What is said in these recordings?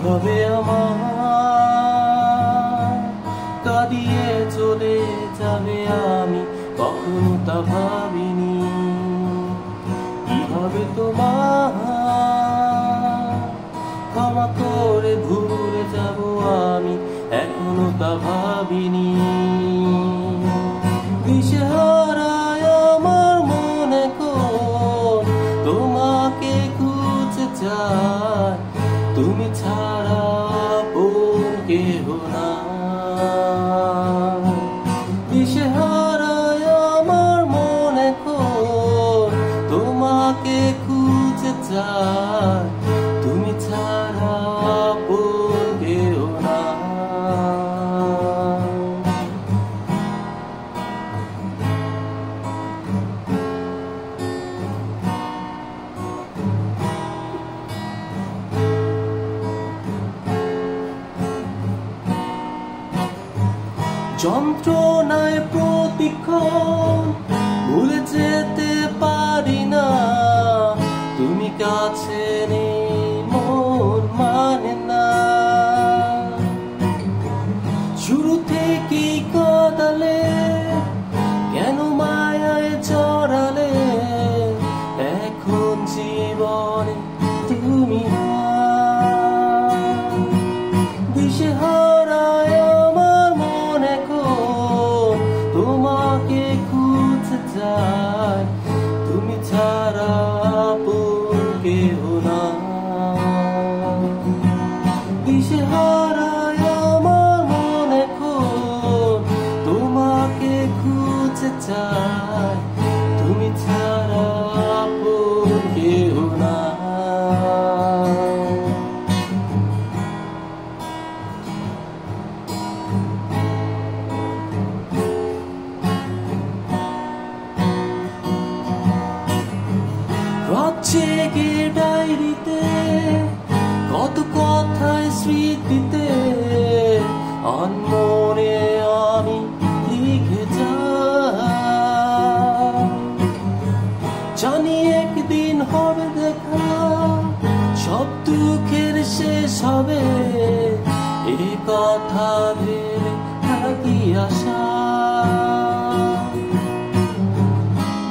এভাবে আমার কাঁদিয়ে চলে যাবে আমি কখনো তা ভাবিনি। কিভাবে তোমার ক্ষমা করে ভুলে যাব আমি এখনো তা ভাবিনি। দিশেহারায় আমার মনে কোন তোমাকে খুঁজে যায়, তুমি ছাড়া আপন কেহ না। দিশেহারায় আমার মনে কোন তোমাকে খুঁজে যায়, তুমি ছাড়া আপন কেহ না। যন্ত্রণায় প্রতিক্ষণ ভুলে যেতে পারি না, তুমি কাছে নেই মন মানে না। শুরু থেকেই কাঁদালে কেন মায়ায় জড়ালে, এখন জীবনে তুমি না। দিশেহারায় আমার মনে কোন তোমাকে খুঁজে যায়, তুমি ছাড়া আপন কেহ না। দিশেহারায় আমার মনে কোন তোমাকে খুঁজে যায়, তুমি ছাড়া আপন কেহ না। রাত জেগে ডায়েরিতে কত কথায় স্মৃতিতে অনমনে আমি লিখে যাই। জানি একদিন হবে দেখা, সব দুঃখের শেষ হবে, এ কথা ভেবে থাকি আশা।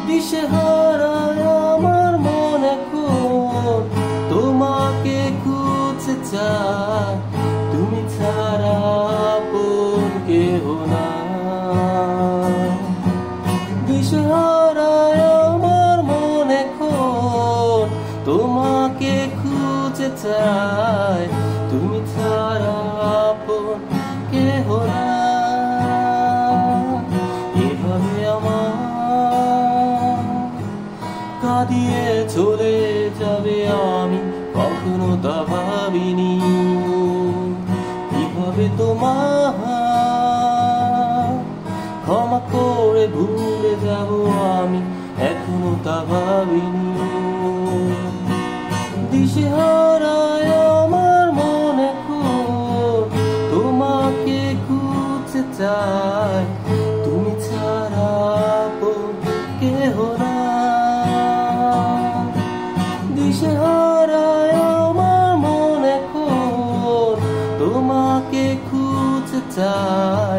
দিশেহারায় আমার মনে কোন তোমাকে খুঁজে যায়, তুমি ছাড়া আপন কেহ না। দিশেহারায় আমার মনে কোন তোমাকে খুঁজে যায়, তুমি ছাড়া আপন কেহ না। এভাবে আমার কাঁদিয়ে চলে যাবে আমি কখনো তা ভাবিনি। কিভাবে তোমার ক্ষমা করে ভুলে যাব আমি এখনো তা ভাবিনি। দিশেহারায় আমার মনে কোন তোমাকে খুঁজে যায়, তুমি ছাড়া আপন কেহ না। দিশেহারায় আমার মনে কোন তোমাকে খুঁজে যায়,